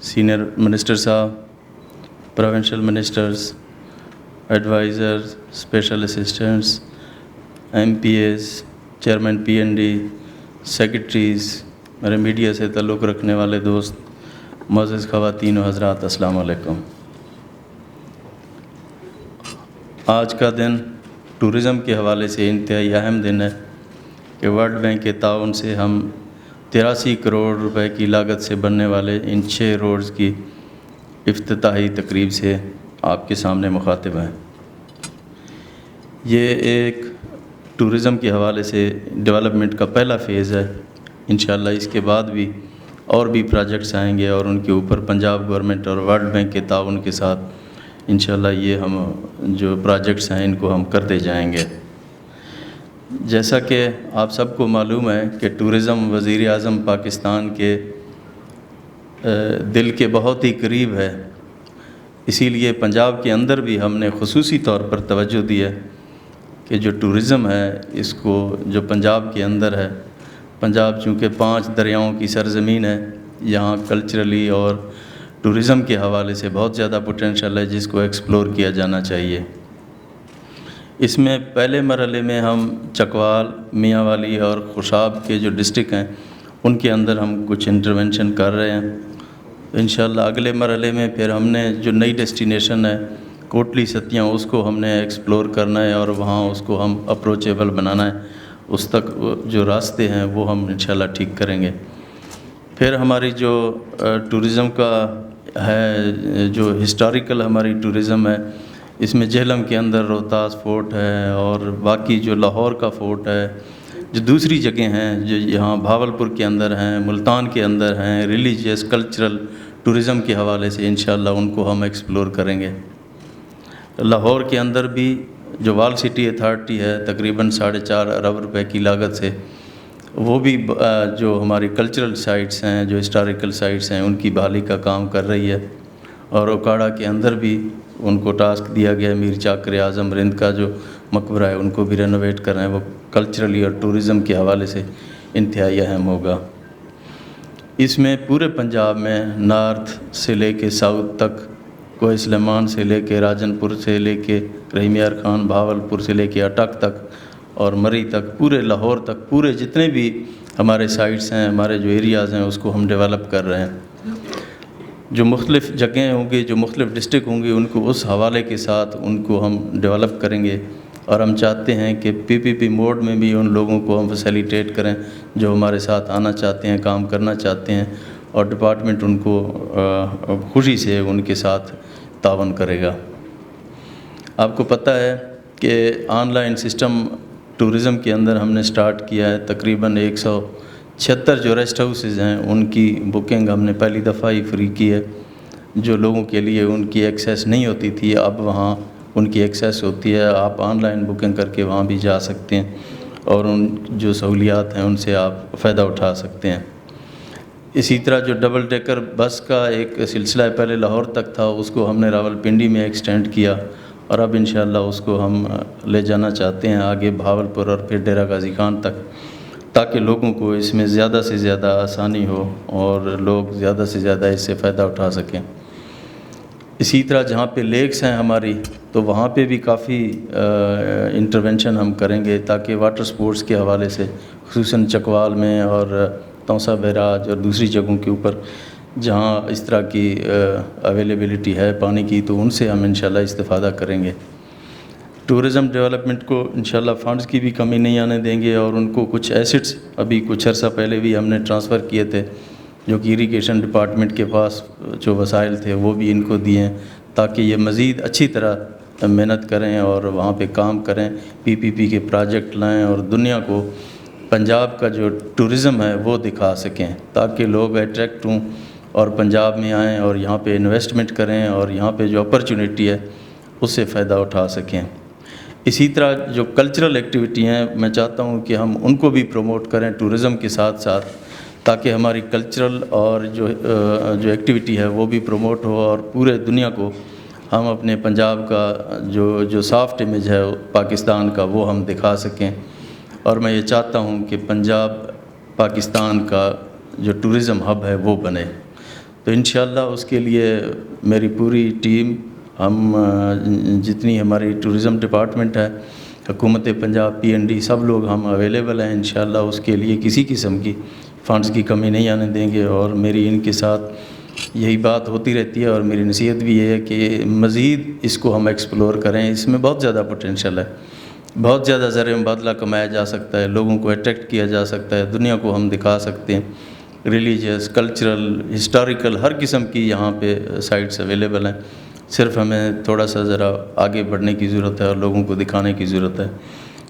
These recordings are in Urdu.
سینئر منسٹر صاحب، provincial ministers, advisers, special assistants, M P As, chairman P N D, secretaries, میرے میڈیا سے تعلق رکھنے والے دوست، معزز خواتین و حضرات، السلام علیکم۔ آج کا دن ٹورزم کے حوالے سے انتہائی اہم دن ہے کہ ورلڈ بینک کے تعاون سے ہم 83 کروڑ روپے کی لاگت سے بننے والے ان 6 روڈز کی افتتاحی تقریب سے آپ کے سامنے مخاطب ہیں۔ یہ ایک ٹورزم کے حوالے سے ڈیولپمنٹ کا پہلا فیز ہے۔ انشاءاللہ اس کے بعد بھی اور بھی پروجیکٹس آئیں گے اور ان کے اوپر پنجاب گورنمنٹ اور ورلڈ بینک کے تعاون کے ساتھ انشاءاللہ یہ ہم جو پروجیکٹس ہیں ان کو ہم کرتے جائیں گے۔ جیسا کہ آپ سب کو معلوم ہے کہ ٹورزم وزیر اعظم پاکستان کے دل کے بہت ہی قریب ہے، اسی لیے پنجاب کے اندر بھی ہم نے خصوصی طور پر توجہ دی ہے کہ جو ٹورزم ہے اس کو جو پنجاب کے اندر ہے، پنجاب چونکہ 5 دریاؤں کی سرزمین ہے، یہاں کلچرلی اور ٹورزم کے حوالے سے بہت زیادہ پوٹینشل ہے جس کو ایکسپلور کیا جانا چاہیے۔ اس میں پہلے مرحلے میں ہم چکوال، میاں والی اور خوشاب کے جو ڈسٹرکٹ ہیں ان کے اندر ہم کچھ انٹرونشن کر رہے ہیں۔ انشاءاللہ اگلے مرحلے میں پھر ہم نے جو نئی ڈیسٹینیشن ہے کوٹلی ستیاں، اس کو ہم نے ایکسپلور کرنا ہے اور وہاں اس کو ہم اپروچیبل بنانا ہے، اس تک جو راستے ہیں وہ ہم انشاءاللہ ٹھیک کریں گے۔ پھر ہماری جو ٹورزم کا ہے، جو ہسٹوریکل ہماری ٹورزم ہے، اس میں جہلم کے اندر روہتاس فورٹ ہے اور باقی جو لاہور کا فورٹ ہے، جو دوسری جگہیں ہیں جو یہاں بھاولپور کے اندر ہیں، ملتان کے اندر ہیں، ریلیجیس کلچرل ٹورزم کے حوالے سے انشاءاللہ ان کو ہم ایکسپلور کریں گے۔ لاہور کے اندر بھی جو وال سٹی اتھارٹی ہے تقریباً 4.5 ارب روپے کی لاگت سے، وہ بھی جو ہماری کلچرل سائٹس ہیں، جو ہسٹوریکل سائٹس ہیں، ان کی بحالی کا کام کر رہی ہے۔ اور اوکاڑا کے اندر بھی ان کو ٹاسک دیا گیا ہے، میر چاکر اعظم رند کا جو مقبرہ ہے ان کو بھی رینوویٹ کر رہے ہیں، وہ کلچرلی اور ٹورزم کے حوالے سے انتہائی اہم ہوگا۔ اس میں پورے پنجاب میں نارتھ سے لے کے ساؤتھ تک، کوہ سلیمان سے لے کے راجن پور سے لے کے رحیم یار خان، بھاولپور سے لے کے اٹک تک اور مری تک، پورے لاہور تک، پورے جتنے بھی ہمارے سائٹس ہیں، ہمارے جو ایریاز ہیں، اس کو ہم ڈیولپ کر رہے ہیں۔ جو مختلف جگہیں ہوں گی، جو مختلف ڈسٹرکٹ ہوں گے، ان کو اس حوالے کے ساتھ ان کو ہم ڈیولپ کریں گے اور ہم چاہتے ہیں کہ پی پی پی موڈ میں بھی ان لوگوں کو ہم فیسیلیٹیٹ کریں جو ہمارے ساتھ آنا چاہتے ہیں، کام کرنا چاہتے ہیں، اور ڈپارٹمنٹ ان کو خوشی سے ان کے ساتھ تعاون کرے گا۔ آپ کو پتہ ہے کہ آن لائن سسٹم ٹورزم کے اندر ہم نے سٹارٹ کیا ہے، تقریباً 176 جو ریسٹ ہاؤسز ہیں ان کی بکنگ ہم نے پہلی دفعہ ہی فری کی ہے۔ جو لوگوں کے لیے ان کی ایکسیس نہیں ہوتی تھی، اب وہاں ان کی ایکسیس ہوتی ہے، آپ آن لائن بکنگ کر کے وہاں بھی جا سکتے ہیں اور ان جو سہولیات ہیں ان سے آپ فائدہ اٹھا سکتے ہیں۔ اسی طرح جو ڈبل ڈیکر بس کا ایک سلسلہ پہلے لاہور تک تھا، اس کو ہم نے راولپنڈی میں ایکسٹینڈ کیا اور اب انشاءاللہ اس کو ہم لے جانا چاہتے ہیں آگے بھاولپور اور پھر ڈیرہ غازی خان تک، تاکہ لوگوں کو اس میں زیادہ سے زیادہ آسانی ہو اور لوگ زیادہ سے زیادہ اس سے فائدہ اٹھا سکیں۔ اسی طرح جہاں پہ لیکس ہیں ہماری، تو وہاں پہ بھی کافی انٹرونشن ہم کریں گے تاکہ واٹر سپورٹس کے حوالے سے، خصوصاً چکوال میں اور توسا بیراج اور دوسری جگہوں کے اوپر جہاں اس طرح کی اویلیبلٹی ہے پانی کی، تو ان سے ہم انشاءاللہ استفادہ کریں گے۔ ٹورزم ڈیولپمنٹ کو انشاءاللہ فنڈز کی بھی کمی نہیں آنے دیں گے اور ان کو کچھ ایسٹس ابھی کچھ عرصہ پہلے بھی ہم نے ٹرانسفر کیے تھے جو کہ اریگیشن ڈپارٹمنٹ کے پاس جو وسائل تھے وہ بھی ان کو دیے ہیں تاکہ یہ مزید اچھی طرح محنت کریں اور وہاں پہ کام کریں، پی پی پی کے پروجیکٹ لائیں اور دنیا کو پنجاب کا جو ٹورزم ہے وہ دکھا سکیں تاکہ لوگ اٹریکٹ ہوں اور پنجاب میں آئیں اور یہاں پہ انویسٹمنٹ کریں اور یہاں پہ جو اپرچونیٹی ہے اس سے فائدہ اٹھا سکیں۔ اسی طرح جو کلچرل ایکٹیویٹی ہیں میں چاہتا ہوں کہ ہم ان کو بھی پروموٹ کریں ٹورزم کے ساتھ ساتھ، تاکہ ہماری کلچرل اور جو ایکٹیویٹی ہے وہ بھی پروموٹ ہو اور پورے دنیا کو ہم اپنے پنجاب کا جو سافٹ امیج ہے پاکستان کا وہ ہم دکھا سکیں۔ اور میں یہ چاہتا ہوں کہ پنجاب پاکستان کا جو ٹورزم ہب ہے وہ بنے۔ تو انشاءاللہ اس کے لیے میری پوری ٹیم، ہم جتنی ہماری ٹورزم ڈپارٹمنٹ ہے، حکومت پنجاب، پی این ڈی، سب لوگ ہم اویلیبل ہیں انشاءاللہ اس کے لیے کسی قسم کی فنڈز کی کمی نہیں آنے دیں گے. اور میری ان کے ساتھ یہی بات ہوتی رہتی ہے اور میری نصیحت بھی یہ ہے کہ مزید اس کو ہم ایکسپلور کریں. اس میں بہت زیادہ پوٹینشیل ہے، بہت زیادہ زر مبادلہ کمایا جا سکتا ہے، لوگوں کو اٹریکٹ کیا جا سکتا ہے، دنیا کو ہم دکھا سکتے ہیں. ریلیجیس، کلچرل، ہسٹوریکل، ہر قسم کی یہاں پہ سائٹس اویلیبل ہیں. صرف ہمیں تھوڑا سا ذرا آگے بڑھنے کی ضرورت ہے اور لوگوں کو دکھانے کی ضرورت ہے.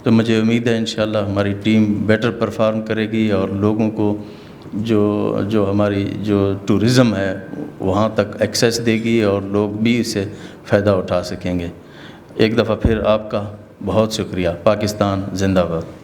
تو مجھے امید ہے انشاءاللہ ہماری ٹیم بیٹر پرفارم کرے گی اور لوگوں کو جو ہماری جو ٹورزم ہے وہاں تک ایکسیس دے گی اور لوگ بھی اس سے فائدہ اٹھا سکیں گے. ایک دفعہ پھر آپ کا بہت شکریہ. پاکستان زندہ باد.